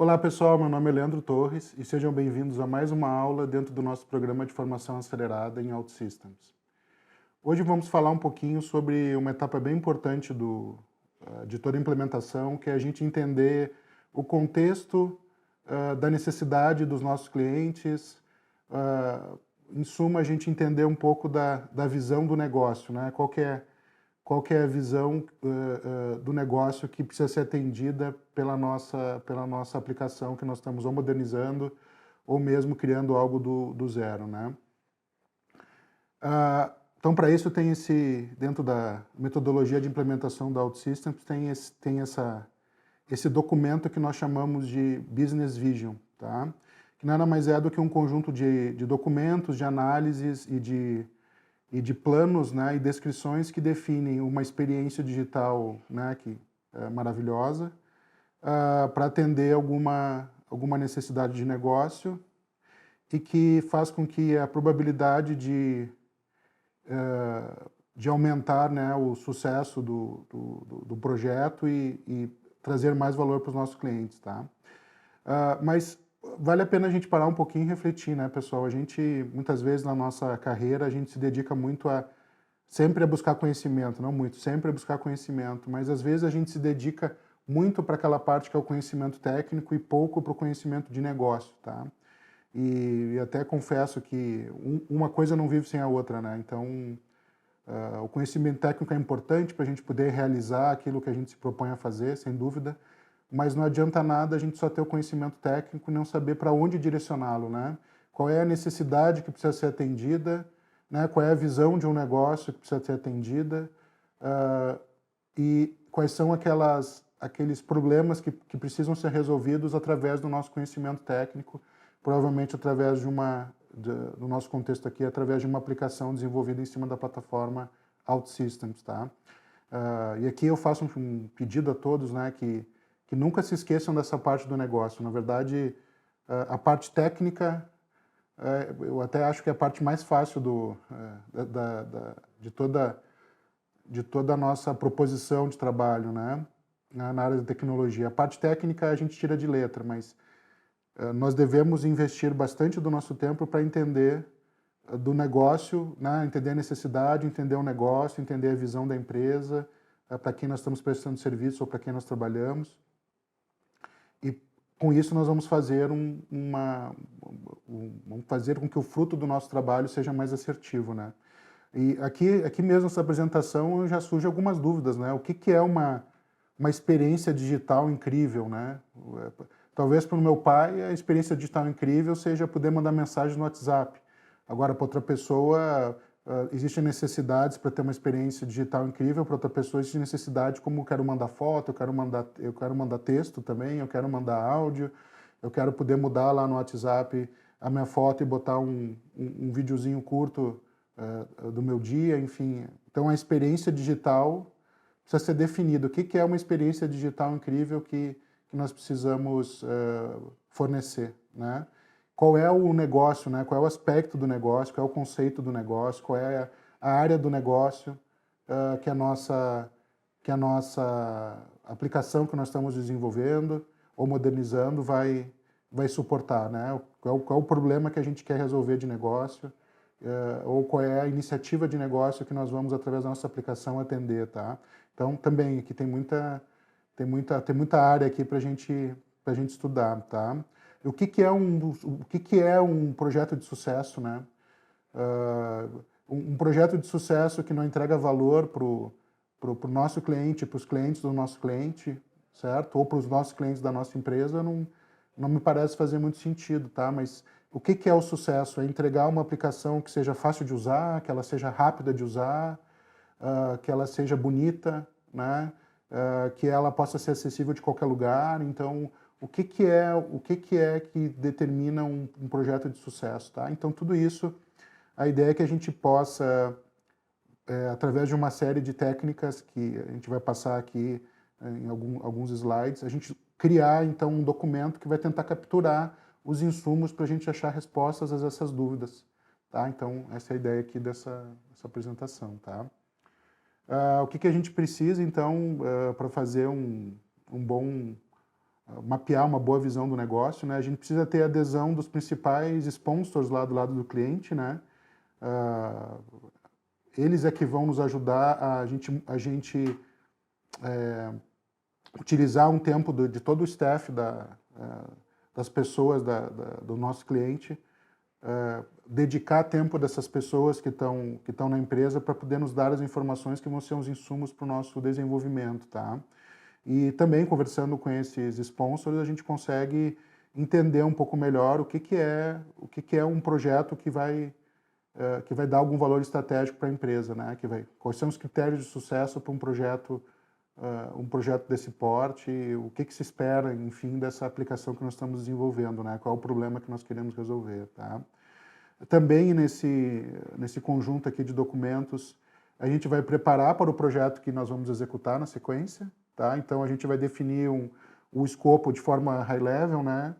Olá pessoal, meu nome é Leandro Torres e sejam bem-vindos a mais uma aula dentro do nosso programa de formação acelerada em OutSystems. Hoje vamos falar um pouquinho sobre uma etapa bem importante de toda a implementação, que é a gente entender o contexto da necessidade dos nossos clientes, em suma a gente entender um pouco da visão do negócio, né? Qual que é a visão do negócio que precisa ser atendida pela nossa aplicação que nós estamos ou modernizando ou mesmo criando algo do zero, né? Então, para isso, dentro da metodologia de implementação da OutSystems, tem esse documento que nós chamamos de Business Vision, tá? Que nada mais é do que um conjunto de documentos, de análises e de planos, né, e descrições que definem uma experiência digital, né, que é maravilhosa, para atender alguma necessidade de negócio e que faz com que a probabilidade de aumentar, né, o sucesso do projeto e trazer mais valor para os nossos clientes, tá? Mas vale a pena a gente parar um pouquinho e refletir, né, pessoal? Muitas vezes na nossa carreira, a gente se dedica muito sempre a buscar conhecimento, não muito, sempre a buscar conhecimento, mas às vezes a gente se dedica muito para aquela parte que é o conhecimento técnico e pouco para o conhecimento de negócio, tá? E até confesso que uma coisa não vive sem a outra, né? Então, o conhecimento técnico é importante para a gente poder realizar aquilo que a gente se propõe a fazer, sem dúvida, mas não adianta nada a gente só ter o conhecimento técnico e não saber para onde direcioná-lo, né? Qual é a necessidade que precisa ser atendida, né? Qual é a visão de um negócio que precisa ser atendida e quais são aqueles problemas que precisam ser resolvidos através do nosso conhecimento técnico, provavelmente através no nosso contexto aqui, através de uma aplicação desenvolvida em cima da plataforma OutSystems, tá? E aqui eu faço um pedido a todos, né, que nunca se esqueçam dessa parte do negócio. Na verdade, a parte técnica, eu até acho que é a parte mais fácil de toda a nossa proposição de trabalho, né, na área da tecnologia. A parte técnica a gente tira de letra, mas nós devemos investir bastante do nosso tempo para entender do negócio, né, entender a necessidade, entender o negócio, entender a visão da empresa, para quem nós estamos prestando serviço ou para quem nós trabalhamos. E com isso nós vamos fazer vamos fazer com que o fruto do nosso trabalho seja mais assertivo, né? E aqui mesmo nessa apresentação já surgem algumas dúvidas, né? O que é uma experiência digital incrível, né? Talvez para o meu pai a experiência digital incrível seja poder mandar mensagem no WhatsApp. Agora, para outra pessoa, existem necessidades para ter uma experiência digital incrível, para outra pessoa existe necessidade como eu quero mandar foto, eu quero mandar texto também, eu quero mandar áudio, eu quero poder mudar lá no WhatsApp a minha foto e botar um videozinho curto do meu dia, enfim. Então, a experiência digital precisa ser definida. O que é uma experiência digital incrível que nós precisamos fornecer, né? Qual é o negócio, né? Qual é o aspecto do negócio, qual é o conceito do negócio, qual é a área do negócio que a nossa aplicação que nós estamos desenvolvendo ou modernizando vai suportar, né? Qual é o problema que a gente quer resolver de negócio ou qual é a iniciativa de negócio que nós vamos, através da nossa aplicação, atender, tá? Então, também aqui tem muita área aqui para a gente estudar, tá? O que é um projeto de sucesso, né? Um projeto de sucesso que não entrega valor para o nosso cliente, para os clientes do nosso cliente, certo? Ou para os nossos clientes da nossa empresa, não me parece fazer muito sentido, tá? Mas o que é o sucesso? É entregar uma aplicação que seja fácil de usar, que ela seja rápida de usar, que ela seja bonita, né? Que ela possa ser acessível de qualquer lugar. Então, o que é que determina um projeto de sucesso, tá? Então, tudo isso, a ideia é que a gente possa, através de uma série de técnicas que a gente vai passar aqui em alguns slides, a gente criar, então, um documento que vai tentar capturar os insumos para a gente achar respostas a essas dúvidas, tá? Então, essa é a ideia aqui dessa apresentação, tá? O que a gente precisa, então, para fazer um bom mapear uma boa visão do negócio, né? A gente precisa ter a adesão dos principais sponsors lá do lado do cliente, né? Eles é que vão nos ajudar a gente utilizar um tempo de todo o staff das pessoas do nosso cliente, dedicar tempo dessas pessoas que estão na empresa para poder nos dar as informações que vão ser os insumos para o nosso desenvolvimento, tá? E também, conversando com esses sponsors, a gente consegue entender um pouco melhor o que é um projeto que vai dar algum valor estratégico para a empresa, né? Quais são os critérios de sucesso para um projeto desse porte, o que se espera, enfim, dessa aplicação que nós estamos desenvolvendo, né? Qual é o problema que nós queremos resolver, tá? Também nesse conjunto aqui de documentos, a gente vai preparar para o projeto que nós vamos executar na sequência, tá? Então a gente vai definir o escopo de forma high level, né?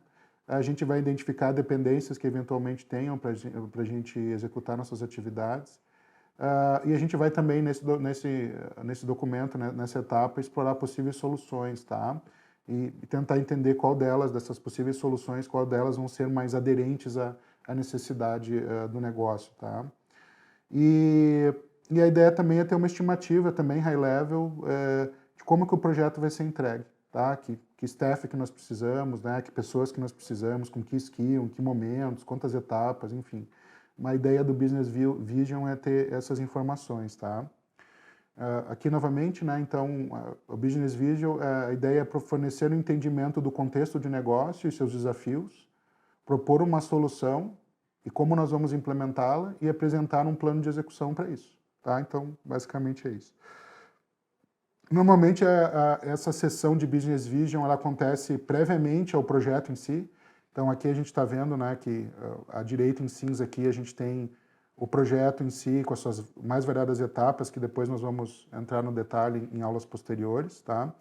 A gente vai identificar dependências que eventualmente tenham para a gente executar nossas atividades. E a gente vai também nesse documento, né, nessa etapa, explorar possíveis soluções, tá? E tentar entender dessas possíveis soluções, qual delas vão ser mais aderentes à necessidade do negócio, tá? E a ideia também é ter uma estimativa também high level de como que o projeto vai ser entregue, tá? Que staff que nós precisamos, né? Que pessoas que nós precisamos, com que skill, em que momentos, quantas etapas, enfim. Uma ideia do Business Vision é ter essas informações, tá? Aqui novamente, né? Então, o Business Vision, a ideia é fornecer um entendimento do contexto de negócio e seus desafios, propor uma solução e como nós vamos implementá-la e apresentar um plano de execução para isso, tá? Então, basicamente é isso. Normalmente, essa sessão de Business Vision, ela acontece previamente ao projeto em si. Então, aqui a gente está vendo, né, que à direita em cinza aqui a gente tem o projeto em si com as suas mais variadas etapas, que depois nós vamos entrar no detalhe em aulas posteriores, tá?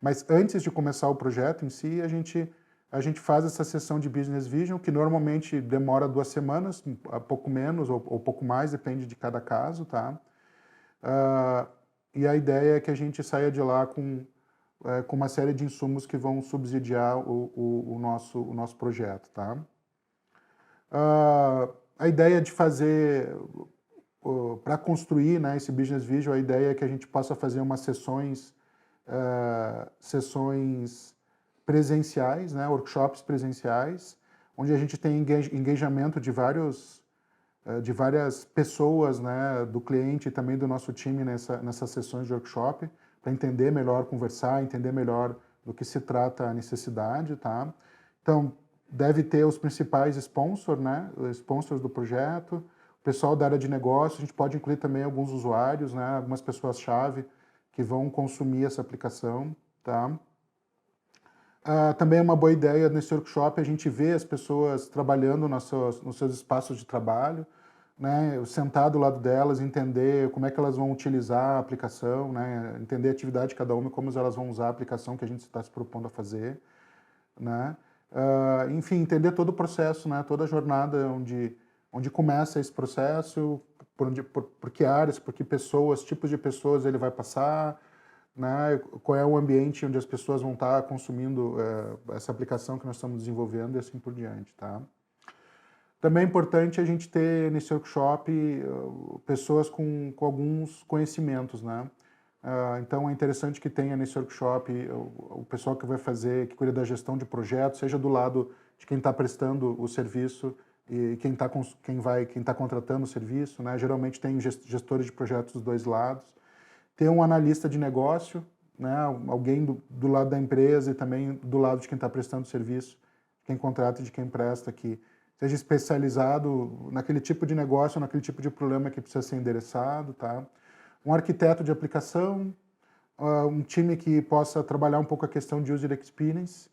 Mas antes de começar o projeto em si, a gente faz essa sessão de Business Vision, que normalmente demora 2 semanas, pouco menos ou pouco mais, depende de cada caso, tá? E a ideia é que a gente saia de lá com uma série de insumos que vão subsidiar o nosso projeto, tá? A ideia de fazer, para construir, né, esse Business Vision, a ideia é que a gente possa fazer umas sessões presenciais, né, workshops presenciais, onde a gente tem engajamento de várias pessoas, né, do cliente e também do nosso time nessas sessões de workshop, para entender melhor, conversar, entender melhor do que se trata a necessidade, tá? Então, deve ter os principais sponsors, né, os sponsors do projeto, o pessoal da área de negócio, a gente pode incluir também alguns usuários, né, algumas pessoas-chave que vão consumir essa aplicação, tá? Também é uma boa ideia nesse workshop a gente ver as pessoas trabalhando nos seus espaços de trabalho, né, sentar do lado delas, entender como é que elas vão utilizar a aplicação, né, entender a atividade de cada uma e como elas vão usar a aplicação que a gente está se propondo a fazer, né. Enfim, entender todo o processo, né, toda a jornada onde começa esse processo, por que áreas, por que pessoas, tipos de pessoas ele vai passar, né, qual é o ambiente onde as pessoas vão estar consumindo essa aplicação que nós estamos desenvolvendo e assim por diante, tá? Também é importante a gente ter nesse workshop pessoas com alguns conhecimentos, né? Então é interessante que tenha nesse workshop o pessoal que vai fazer, que cuida da gestão de projetos, seja do lado de quem está prestando o serviço e quem está contratando o serviço, né? Geralmente tem gestores de projetos dos dois lados. Ter um analista de negócio, né? Alguém do lado da empresa e também do lado de quem está prestando serviço, quem contrata e de quem presta, que seja especializado naquele tipo de negócio, naquele tipo de problema que precisa ser endereçado, tá? Um arquiteto de aplicação, um time que possa trabalhar um pouco a questão de user experience,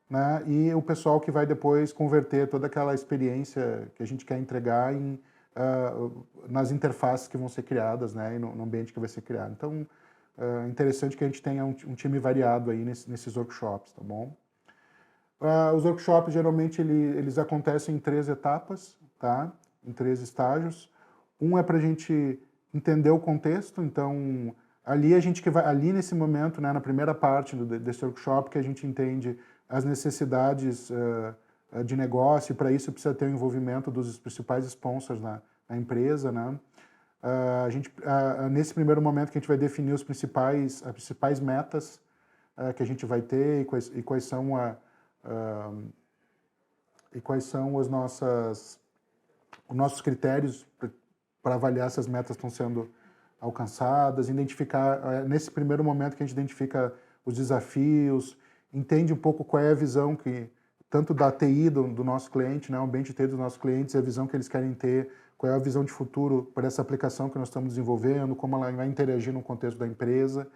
né? E o pessoal que vai depois converter toda aquela experiência que a gente quer entregar nas interfaces que vão ser criadas, né? E no ambiente que vai ser criado. Então, é interessante que a gente tenha um time variado aí nesses workshops, tá bom? Os workshops, geralmente, eles acontecem em 3 etapas, tá? Em 3 estágios. Um é para a gente entender o contexto, então, ali nesse momento, né, na primeira parte desse workshop, que a gente entende as necessidades de negócio, e para isso precisa ter o envolvimento dos principais sponsors na empresa, né? Nesse primeiro momento que a gente vai definir as principais metas que a gente vai ter e quais são os nossos critérios para avaliar se as metas estão sendo alcançadas, nesse primeiro momento que a gente identifica os desafios, entende um pouco qual é a visão tanto da TI do nosso cliente, né, o ambiente de TI dos nossos clientes, a visão que eles querem ter, qual é a visão de futuro para essa aplicação que nós estamos desenvolvendo, como ela vai interagir no contexto da empresa.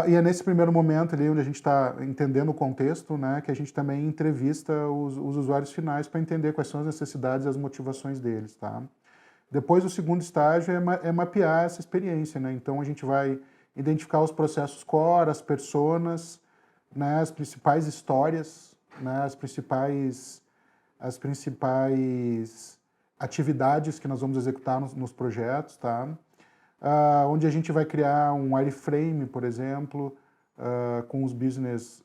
E é nesse primeiro momento ali, onde a gente está entendendo o contexto, né, que a gente também entrevista os usuários finais para entender quais são as necessidades e as motivações deles, tá? Depois, o segundo estágio é mapear essa experiência, né? Então, a gente vai identificar os processos core, as personas, né, as principais histórias, né, as principais atividades que nós vamos executar nos projetos, tá? Onde a gente vai criar um wireframe, por exemplo, com os business,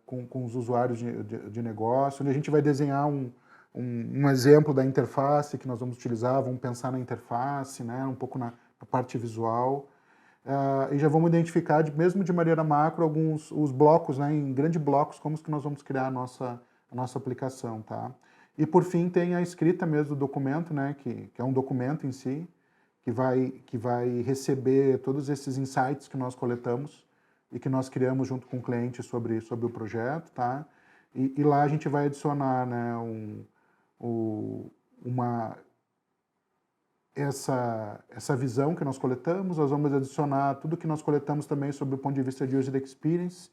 com os usuários de negócio, onde a gente vai desenhar um exemplo da interface que nós vamos utilizar, vamos pensar na interface, né, um pouco na parte visual, e já vamos identificar, mesmo de maneira macro, os blocos, né, em grandes blocos, como que nós vamos criar a nossa aplicação, tá? E por fim tem a escrita mesmo do documento, né, que é um documento em si, que vai receber todos esses insights que nós coletamos e que nós criamos junto com o cliente sobre o projeto, tá? E lá a gente vai adicionar, né, essa visão que nós coletamos, nós vamos adicionar tudo que nós coletamos também sobre o ponto de vista de User Experience,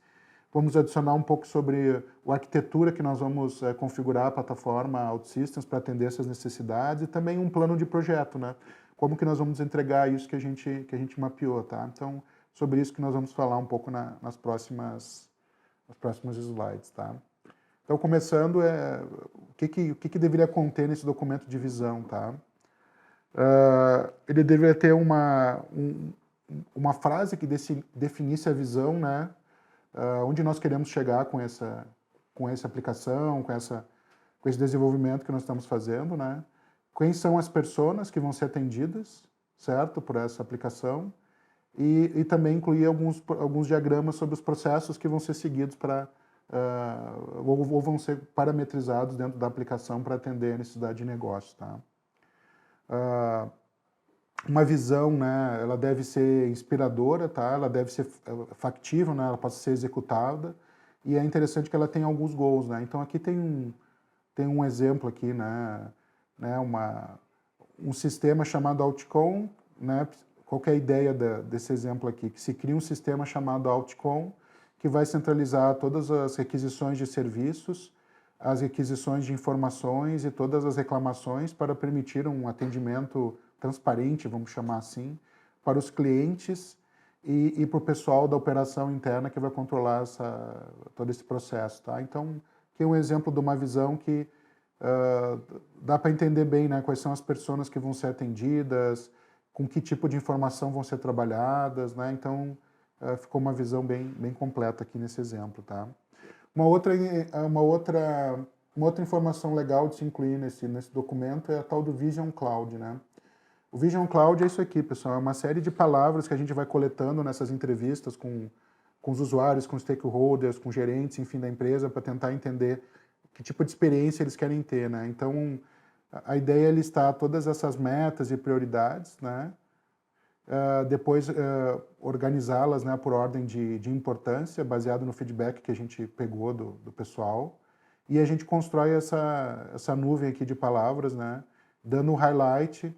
vamos adicionar um pouco sobre a arquitetura que nós vamos configurar a plataforma OutSystems para atender essas necessidades e também um plano de projeto, né? Como que nós vamos entregar isso que a gente mapeou, tá? Então, sobre isso que nós vamos falar um pouco nas próximas slides, tá? Então, começando, o que deveria conter nesse documento de visão, tá? Ele deveria ter uma frase que definisse a visão, né? Onde nós queremos chegar com essa aplicação, com esse desenvolvimento que nós estamos fazendo, né? Quem são as pessoas que vão ser atendidas, certo, por essa aplicação, e também incluir alguns diagramas sobre os processos que vão ser seguidos ou vão ser parametrizados dentro da aplicação para atender a necessidade de negócio, tá? Uma visão, né, ela deve ser inspiradora, tá? Ela deve ser factível, né? Ela pode ser executada, e é interessante que ela tenha alguns goals, né? Então aqui tem um exemplo aqui, né, um sistema chamado Outcom, né? Qual que é a ideia desse exemplo aqui? Que se cria um sistema chamado Outcom, que vai centralizar todas as requisições de serviços, as requisições de informações e todas as reclamações para permitir um atendimento transparente, vamos chamar assim, para os clientes e para o pessoal da operação interna que vai controlar todo esse processo, tá? Então, aqui é um exemplo de uma visão que dá para entender bem, né, quais são as pessoas que vão ser atendidas, com que tipo de informação vão ser trabalhadas, né? Então, ficou uma visão bem completa aqui nesse exemplo, tá? Uma outra informação legal de se incluir nesse documento é a tal do Vision Cloud, né? O Vision Cloud é isso aqui, pessoal, é uma série de palavras que a gente vai coletando nessas entrevistas com os usuários, com stakeholders, com gerentes, enfim, da empresa, para tentar entender que tipo de experiência eles querem ter, né? Então, a ideia é listar todas essas metas e prioridades, né? Depois organizá-las, né, por ordem de importância, baseado no feedback que a gente pegou do pessoal, e a gente constrói essa nuvem aqui de palavras, né, dando um highlight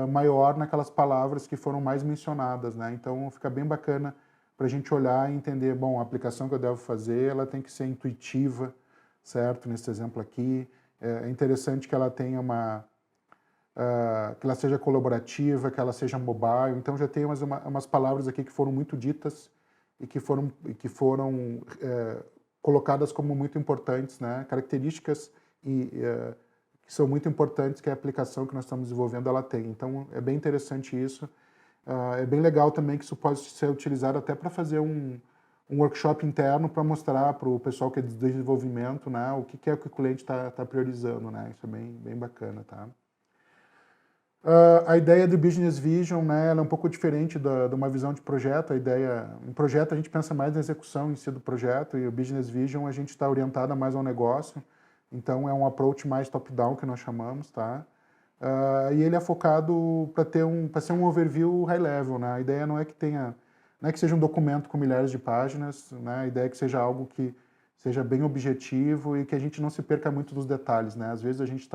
maior naquelas palavras que foram mais mencionadas, né? Então fica bem bacana para a gente olhar e entender, bom, a aplicação que eu devo fazer, ela tem que ser intuitiva, certo? Nesse exemplo aqui, é interessante que ela tenha que ela seja colaborativa, que ela seja mobile. Então já tem umas palavras aqui que foram muito ditas e que foram colocadas como muito importantes, né? Características que são muito importantes que a aplicação que nós estamos desenvolvendo ela tem. Então é bem interessante isso. É bem legal também que isso pode ser utilizado até para fazer um um workshop interno para mostrar para o pessoal que é de desenvolvimento, né, o que é que o cliente está priorizando, né? Isso é bem bacana, tá? A ideia do Business Vision, né, ela é um pouco diferente de uma visão de projeto. Em projeto a gente pensa mais na execução em si do projeto, e o Business Vision a gente está orientada mais ao negócio, então é um approach mais top-down que nós chamamos, tá? E ele é focado para ser um overview high level, né? A ideia não é que seja um documento com milhares de páginas, né? A ideia é que seja algo que seja bem objetivo e que a gente não se perca muito nos detalhes, né? Às vezes a gente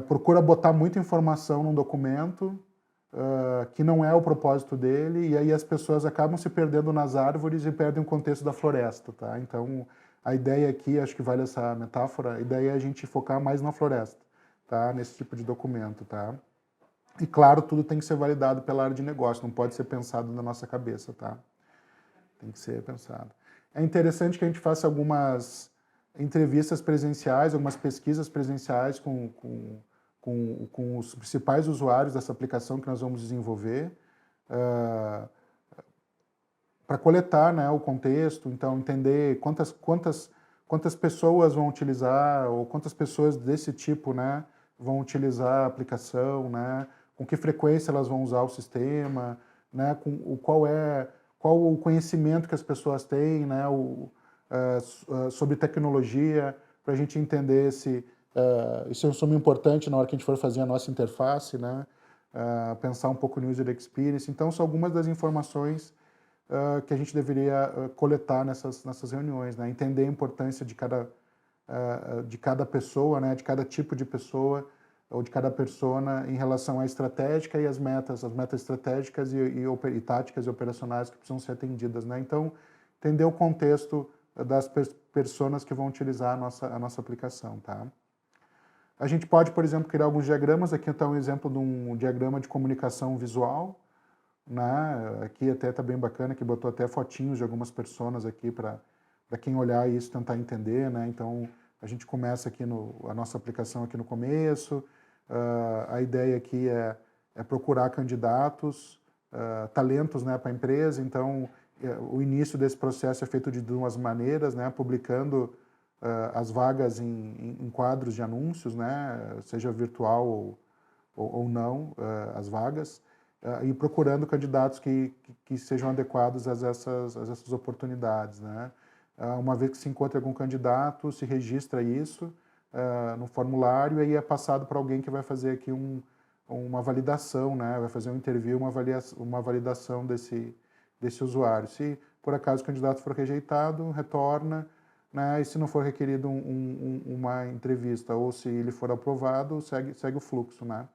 procura botar muita informação num documento que não é o propósito dele, e aí as pessoas acabam se perdendo nas árvores e perdem o contexto da floresta, tá? Então, a ideia aqui, acho que vale essa metáfora, a ideia é a gente focar mais na floresta, tá? Nesse tipo de documento, tá? E claro, tudo tem que ser validado pela área de negócio, não pode ser pensado na nossa cabeça, tá? Tem que ser pensado. É interessante que a gente faça algumas entrevistas presenciais, algumas pesquisas presenciais com os principais usuários dessa aplicação que nós vamos desenvolver, para coletar, né, o contexto, então entender quantas pessoas vão utilizar, ou quantas pessoas desse tipo, né, vão utilizar a aplicação, né, com que frequência elas vão usar o sistema, né, qual o conhecimento que as pessoas têm, né, sobre tecnologia, para a gente entender isso é um sumo importante na hora que a gente for fazer a nossa interface, né, pensar um pouco no user experience. Então, são algumas das informações que a gente deveria coletar nessas reuniões, né, entender a importância de cada pessoa, né, de cada tipo de pessoa, ou de cada persona em relação à estratégica e as metas estratégicas e táticas e operacionais que precisam ser atendidas, né? Então, entender o contexto das personas que vão utilizar a nossa aplicação, tá? A gente pode, por exemplo, criar alguns diagramas. Aqui está um exemplo de um diagrama de comunicação visual, né? Aqui até está bem bacana, que botou até fotinhos de algumas personas aqui para quem olhar isso tentar entender, né? Então, a gente começa aqui a nossa aplicação aqui no começo. A ideia aqui é procurar candidatos, talentos, né, para a empresa. Então, o início desse processo é feito de duas maneiras, né, publicando as vagas em quadros de anúncios, né, seja virtual ou não, as vagas, e procurando candidatos que sejam adequados a essas oportunidades, né. Uma vez que se encontra algum candidato, se registra isso no formulário, e aí é passado para alguém que vai fazer aqui uma validação, né? Vai fazer um interview, uma validação desse usuário. Se por acaso o candidato for rejeitado, retorna, né? E se não for requerido uma entrevista, ou se ele for aprovado, segue o fluxo, né?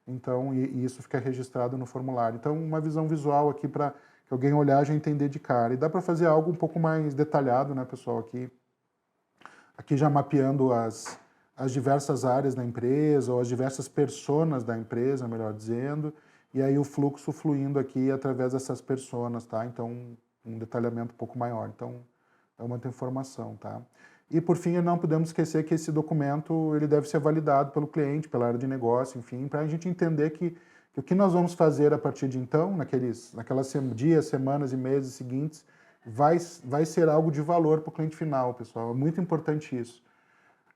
Então, e isso fica registrado no formulário. Então, uma visão visual aqui para que alguém olhar já entender de cara. E dá para fazer algo um pouco mais detalhado, né, pessoal? Aqui já mapeando as diversas áreas da empresa, ou as diversas personas da empresa, melhor dizendo, e aí o fluxo fluindo aqui através dessas personas, tá? Então, um detalhamento um pouco maior. Então, é muita informação, tá? E, por fim, não podemos esquecer que esse documento ele deve ser validado pelo cliente, pela área de negócio, enfim, para a gente entender que o que nós vamos fazer a partir de então, naquelas dias, semanas e meses seguintes, vai ser algo de valor para o cliente final, pessoal. É muito importante isso.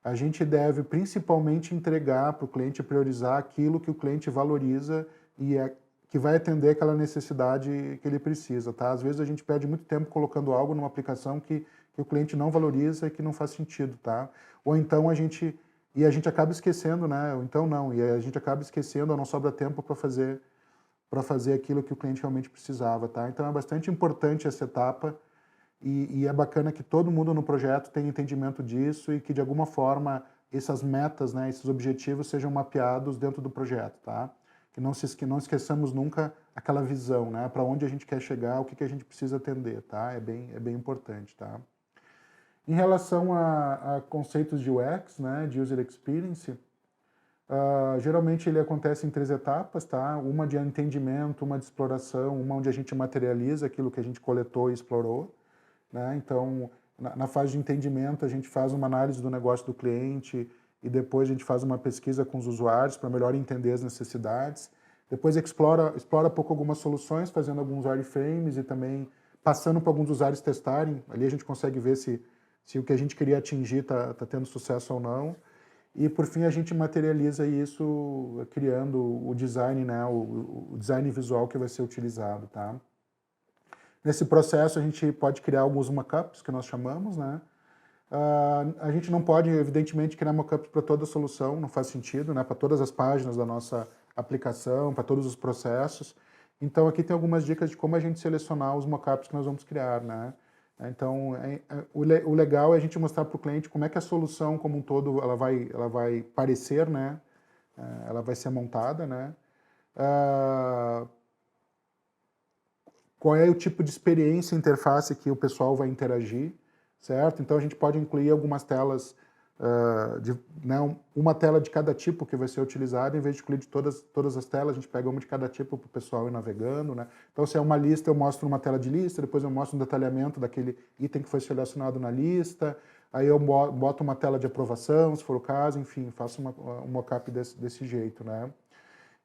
A gente deve principalmente entregar para o cliente, priorizar aquilo que o cliente valoriza e que vai atender aquela necessidade que ele precisa, tá? Às vezes a gente perde muito tempo colocando algo numa aplicação que o cliente não valoriza e que não faz sentido, tá? Ou então a gente acaba esquecendo, né? Ou então não, e a gente acaba esquecendo, ou não sobra tempo para fazer aquilo que o cliente realmente precisava, tá? Então é bastante importante essa etapa, e é bacana que todo mundo no projeto tenha entendimento disso e que de alguma forma essas metas, né, esses objetivos sejam mapeados dentro do projeto, tá? Que não esqueçamos nunca aquela visão, né? Para onde a gente quer chegar, o que a gente precisa atender, tá? É bem importante, tá? Em relação a conceitos de UX, né, de User Experience, geralmente ele acontece em 3 etapas, tá? Uma de entendimento, uma de exploração, uma onde a gente materializa aquilo que a gente coletou e explorou, né? Então, na fase de entendimento, a gente faz uma análise do negócio do cliente e depois a gente faz uma pesquisa com os usuários para melhor entender as necessidades. Depois explora pouco algumas soluções, fazendo alguns wireframes e também passando para alguns usuários testarem, ali a gente consegue ver se o que a gente queria atingir está tendo sucesso ou não. E, por fim, a gente materializa isso criando o design, né, o design visual que vai ser utilizado, tá? Nesse processo, a gente pode criar alguns mockups, que nós chamamos, né? A gente não pode, evidentemente, criar mockups para toda a solução, não faz sentido, né? Para todas as páginas da nossa aplicação, para todos os processos. Então, aqui tem algumas dicas de como a gente selecionar os mockups que nós vamos criar, né? Então, o legal é a gente mostrar para o cliente como é que a solução como um todo ela vai parecer, né? Ela vai ser montada, né? Qual é o tipo de experiência, interface que o pessoal vai interagir, certo? Então, a gente pode incluir algumas telas, né, uma tela de cada tipo que vai ser utilizada, em vez de incluir de todas as telas, a gente pega uma de cada tipo para o pessoal ir navegando, né? Então, se é uma lista, eu mostro uma tela de lista, depois eu mostro um detalhamento daquele item que foi selecionado na lista, aí eu boto uma tela de aprovação, se for o caso, enfim, faço um mockup desse jeito, né?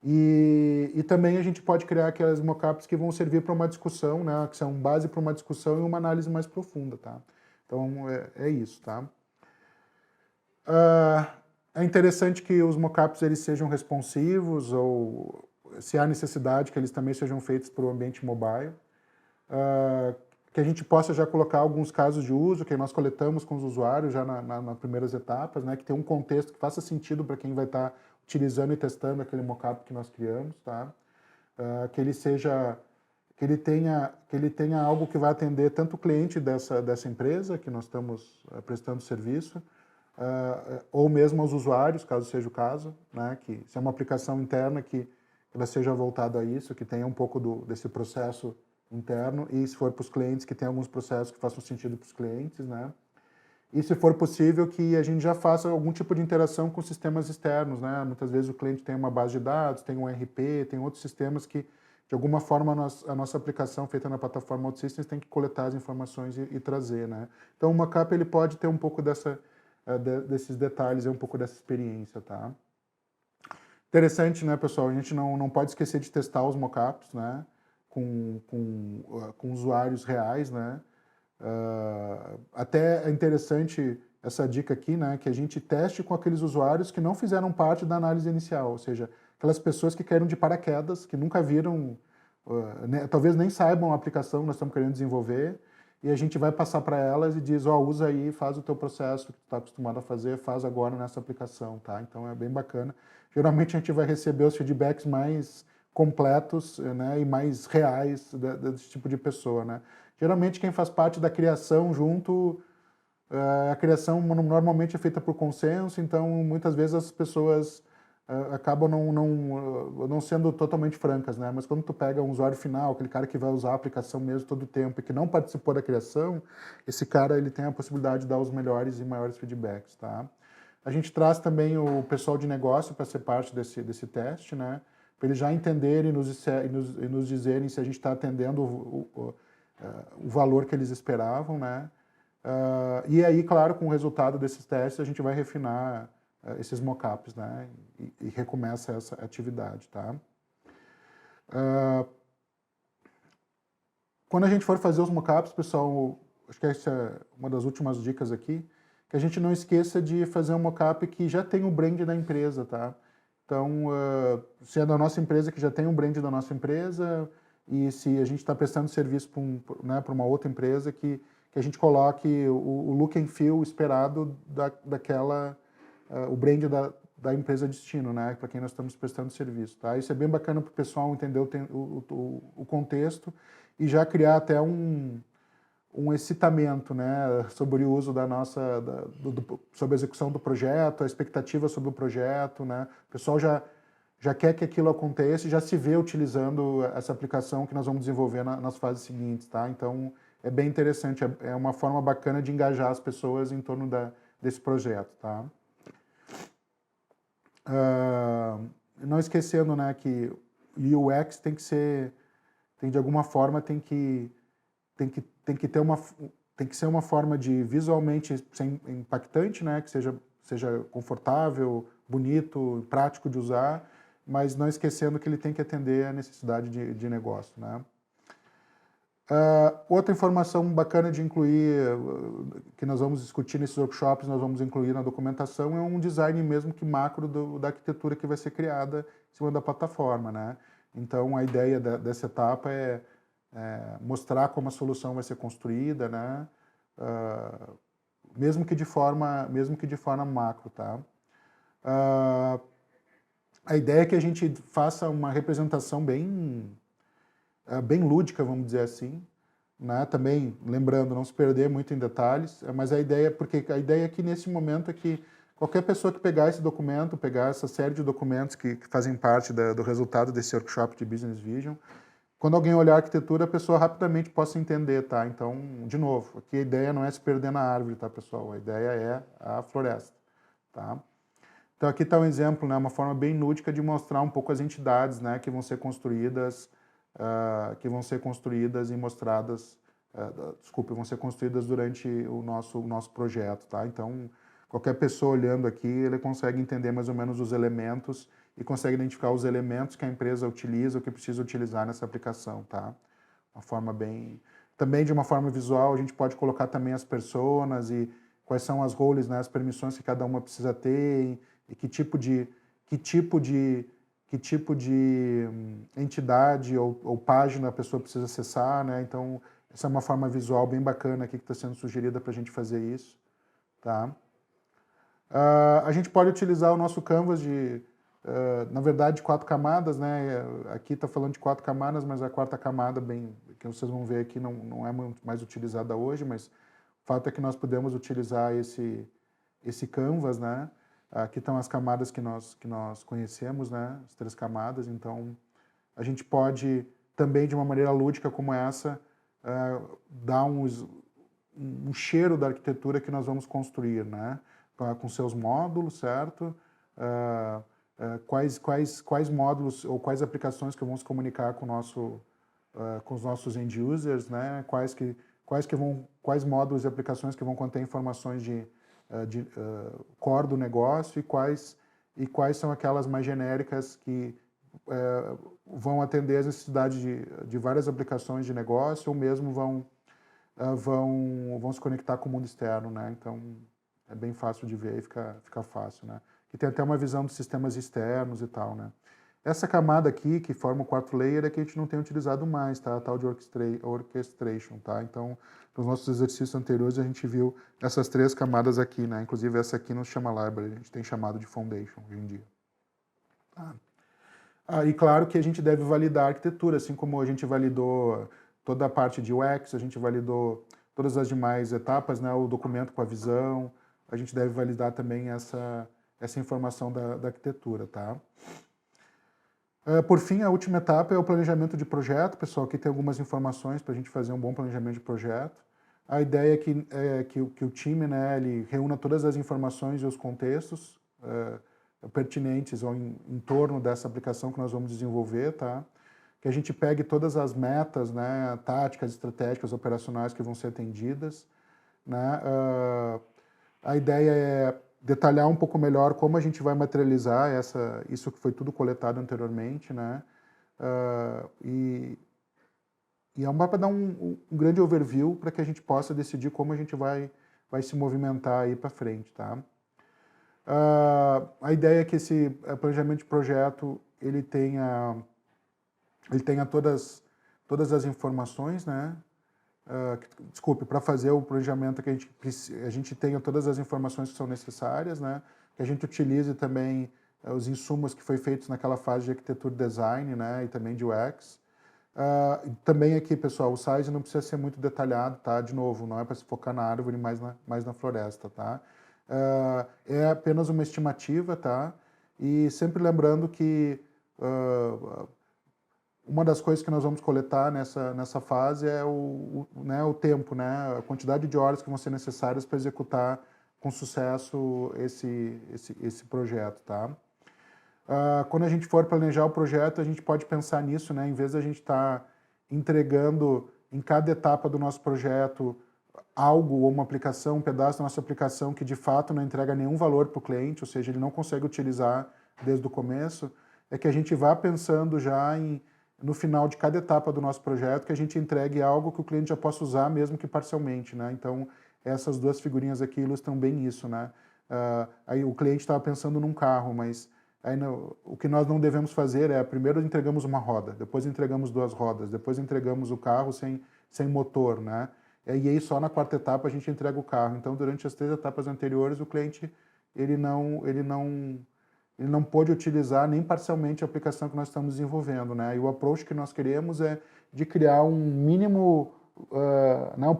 E também a gente pode criar aquelas mockups que vão servir para uma discussão, né, que são base para uma discussão e uma análise mais profunda, tá? Então, é isso, tá? É interessante que os mockups eles sejam responsivos ou, se há necessidade, que eles também sejam feitos para o ambiente mobile. Que a gente possa já colocar alguns casos de uso que nós coletamos com os usuários já nas primeiras etapas, né, que tem um contexto que faça sentido para quem vai estar utilizando e testando aquele mockup que nós criamos, tá? Que ele tenha algo que vai atender tanto o cliente dessa empresa que nós estamos prestando serviço, ou mesmo aos usuários, caso seja o caso, né? Que se é uma aplicação interna que ela seja voltada a isso, que tenha um pouco desse processo interno, e se for para os clientes, que tenha alguns processos que façam sentido para os clientes, né? E se for possível que a gente já faça algum tipo de interação com sistemas externos, né? Muitas vezes o cliente tem uma base de dados, tem um ERP, tem outros sistemas que, de alguma forma, a nossa aplicação feita na plataforma OutSystems tem que coletar as informações e trazer, né? Então o mockup ele pode ter um pouco desses detalhes, um pouco dessa experiência, tá? Interessante, né, pessoal? A gente não pode esquecer de testar os mockups, né? Com usuários reais, né? Até é interessante essa dica aqui, né, que a gente teste com aqueles usuários que não fizeram parte da análise inicial, ou seja, aquelas pessoas que caíram de paraquedas, que nunca viram, né, talvez nem saibam a aplicação que nós estamos querendo desenvolver, e a gente vai passar para elas e diz, usa aí, faz o teu processo que tu está acostumado a fazer, faz agora nessa aplicação, tá? Então é bem bacana. Geralmente a gente vai receber os feedbacks mais completos, né, e mais reais desse tipo de pessoa, né? Geralmente quem faz parte da criação junto, a criação normalmente é feita por consenso, então muitas vezes as pessoas acabam não sendo totalmente francas, né? Mas quando tu pega um usuário final, aquele cara que vai usar a aplicação mesmo todo o tempo e que não participou da criação, esse cara ele tem a possibilidade de dar os melhores e maiores feedbacks, tá? A gente traz também o pessoal de negócio para ser parte desse teste, né? Para eles já entenderem e nos dizerem se a gente está atendendo o valor que eles esperavam, né? E aí, claro, com o resultado desses testes, a gente vai refinar esses mockups, né? E recomeça essa atividade, tá? Quando a gente for fazer os mockups, pessoal, acho que essa é uma das últimas dicas aqui, que a gente não esqueça de fazer um mockup que já tem o brand da empresa, tá? Então, se é da nossa empresa, que já tem um brand da nossa empresa, e se a gente está prestando serviço para uma outra empresa, que a gente coloque o look and feel esperado o brand da empresa destino, né, para quem nós estamos prestando serviço, tá? Isso é bem bacana para o pessoal entender o contexto e já criar até um excitamento, né, sobre o uso sobre a execução do projeto, a expectativa sobre o projeto, né? O pessoal já quer que aquilo aconteça e já se vê utilizando essa aplicação que nós vamos desenvolver nas fases seguintes, tá? Então, é bem interessante, é uma forma bacana de engajar as pessoas em torno desse projeto, tá? Não esquecendo, né, que o UX de alguma forma, tem que ser uma forma de visualmente ser impactante, né, que seja confortável, bonito, prático de usar, mas não esquecendo que ele tem que atender a necessidade de negócio, né? Outra informação bacana de incluir, que nós vamos discutir nesses workshops, nós vamos incluir na documentação, é um design mesmo que macro da arquitetura que vai ser criada em cima da plataforma, né? Então, a ideia dessa etapa é mostrar como a solução vai ser construída, né? Mesmo que de forma macro, tá? A ideia é que a gente faça uma representação bem lúdica, vamos dizer assim, né? Também, lembrando, não se perder muito em detalhes, mas porque a ideia aqui nesse momento é que qualquer pessoa que pegar esse documento, pegar essa série de documentos que fazem parte do resultado desse workshop de Business Vision, quando alguém olhar a arquitetura, a pessoa rapidamente possa entender, tá? Então, de novo, aqui a ideia não é se perder na árvore, tá, pessoal? A ideia é a floresta, tá? Então, aqui está um exemplo, né, uma forma bem lúdica de mostrar um pouco as entidades, né, que vão ser construídas e mostradas, vão ser construídas durante o nosso projeto, tá? Então, qualquer pessoa olhando aqui, ele consegue entender mais ou menos os elementos e consegue identificar os elementos que a empresa utiliza ou que precisa utilizar nessa aplicação, tá? Também de uma forma visual, a gente pode colocar também as personas e quais são as roles, né, as permissões que cada uma precisa ter e que tipo de entidade ou página a pessoa precisa acessar, né? Então, essa é uma forma visual bem bacana aqui que está sendo sugerida para a gente fazer isso, tá? A gente pode utilizar o nosso canvas na verdade, 4 camadas, né? Aqui está falando de 4 camadas, mas a quarta camada, que vocês vão ver aqui, não é muito mais utilizada hoje, mas o fato é que nós podemos utilizar esse canvas, né? Aqui estão as camadas que nós conhecemos, né? As 3 camadas. Então, a gente pode também, de uma maneira lúdica como essa, dar um cheiro da arquitetura que nós vamos construir, né? Com seus módulos, certo? Quais módulos ou quais aplicações que vão se comunicar com os nossos end users, né? Quais módulos e aplicações que vão conter informações de core do negócio e quais são aquelas mais genéricas que vão atender as necessidades de várias aplicações de negócio ou mesmo vão se conectar com o mundo externo, né? Então, é bem fácil de ver e fica fácil, né? Que tem até uma visão dos sistemas externos e tal, né? Essa camada aqui, que forma o 4º layer, é que a gente não tem utilizado mais, tá? A tal de orchestration, tá? Então, nos nossos exercícios anteriores, a gente viu essas 3 camadas aqui, né? Inclusive, essa aqui não se chama library, a gente tem chamado de foundation hoje em dia. Tá? E claro que a gente deve validar a arquitetura, assim como a gente validou toda a parte de UX, a gente validou todas as demais etapas, né? O documento com a visão, a gente deve validar também essa informação da arquitetura, tá? Por fim, a última etapa é o planejamento de projeto. Pessoal, aqui tem algumas informações para a gente fazer um bom planejamento de projeto. A ideia é que o time, né, ele reúna todas as informações e os contextos pertinentes ou em torno dessa aplicação que nós vamos desenvolver, tá? Que a gente pegue todas as metas, né, táticas, estratégicas, operacionais que vão ser atendidas, né? A ideia é detalhar um pouco melhor como a gente vai materializar isso que foi tudo coletado anteriormente, né? E é um mapa dar um grande overview para que a gente possa decidir como a gente vai se movimentar aí para frente, tá? A ideia é que esse planejamento de projeto ele tenha todas as informações, né? Desculpe, para fazer o planejamento que a gente tenha todas as informações que são necessárias, né? Que a gente utilize também os insumos que foi feitos naquela fase de arquitetura design, né? E também de UX. Também aqui, pessoal, o size não precisa ser muito detalhado, tá? De novo, não é para se focar na árvore, mais na floresta, tá? É apenas uma estimativa, tá? E sempre lembrando que uma das coisas que nós vamos coletar nessa fase é o tempo, né? A quantidade de horas que vão ser necessárias para executar com sucesso esse projeto, tá? Quando a gente for planejar o projeto, a gente pode pensar nisso, né? Em vez da gente estar entregando em cada etapa do nosso projeto algo ou uma aplicação, um pedaço da nossa aplicação que de fato não entrega nenhum valor para o cliente, ou seja, ele não consegue utilizar desde o começo, é que a gente vá pensando já em no final de cada etapa do nosso projeto, que a gente entregue algo que o cliente já possa usar, mesmo que parcialmente, né? Então, essas duas figurinhas aqui ilustram bem isso, né? Aí o cliente estava pensando num carro, mas aí o que nós não devemos fazer é, primeiro entregamos uma roda, depois entregamos duas rodas, depois entregamos o carro sem motor, né? E aí só na quarta etapa a gente entrega o carro. Então, durante as 3 etapas anteriores, o cliente ele não pôde utilizar nem parcialmente a aplicação que nós estamos desenvolvendo, né? E o approach que nós queremos é de criar um mínimo, né, um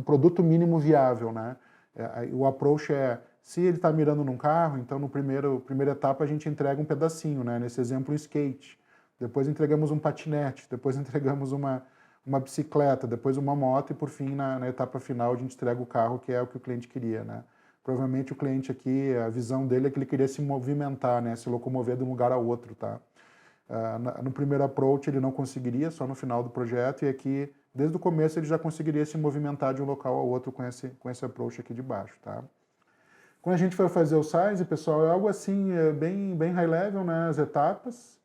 produto mínimo viável, né? O approach é, se ele está mirando num carro, então no primeira etapa a gente entrega um pedacinho, né? Nesse exemplo, um skate. Depois entregamos um patinete, depois entregamos uma bicicleta, depois uma moto e por fim, na etapa final, a gente entrega o carro, que é o que o cliente queria, né? Provavelmente o cliente aqui, a visão dele é que ele queria se movimentar, né? Se locomover de um lugar a outro, tá? No primeiro approach ele não conseguiria, só no final do projeto, e aqui, desde o começo, ele já conseguiria se movimentar de um local ao outro com esse approach aqui de baixo, tá? Quando a gente for fazer o size, pessoal, é algo assim, bem high level, né? As etapas,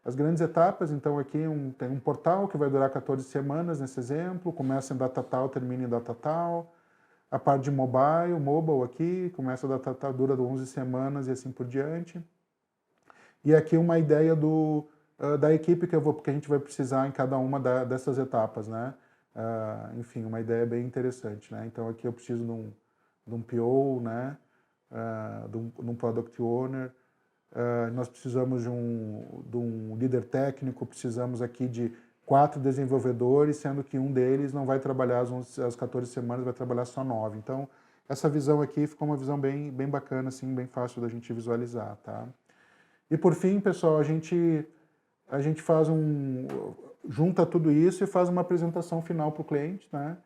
as grandes etapas. Então aqui tem um portal que vai durar 14 semanas nesse exemplo, começa em data tal, termina em data tal. A parte de mobile aqui, começa a data tal, dura 11 semanas e assim por diante. E aqui uma ideia da equipe que a gente vai precisar em cada uma dessas etapas, né? Enfim, uma ideia bem interessante, né? Então aqui eu preciso de um PO, né? De um Product Owner, nós precisamos de um líder técnico, precisamos aqui de 4 desenvolvedores, sendo que um deles não vai trabalhar as 14 semanas, vai trabalhar só 9. Então, essa visão aqui ficou uma visão bem bacana, assim, bem fácil da gente visualizar, tá? E por fim, pessoal, a gente faz junta tudo isso e faz uma apresentação final para o cliente, né?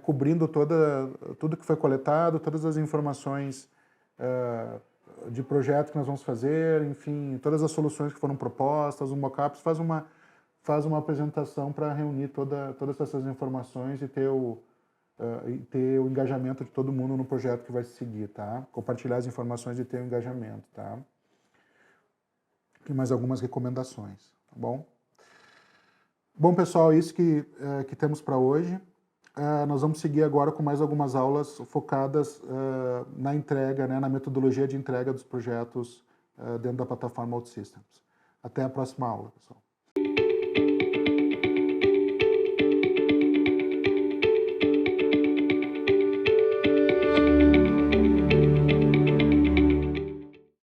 Cobrindo tudo que foi coletado, todas as informações de projeto que nós vamos fazer, enfim, todas as soluções que foram propostas, o mockup, faz uma apresentação para reunir todas essas informações e ter o engajamento de todo mundo no projeto que vai se seguir, tá? Compartilhar as informações e ter o engajamento, tá? E mais algumas recomendações, tá bom? Bom, pessoal, é isso que temos para hoje. Nós vamos seguir agora com mais algumas aulas focadas na entrega, né, na metodologia de entrega dos projetos dentro da plataforma OutSystems. Até a próxima aula, pessoal.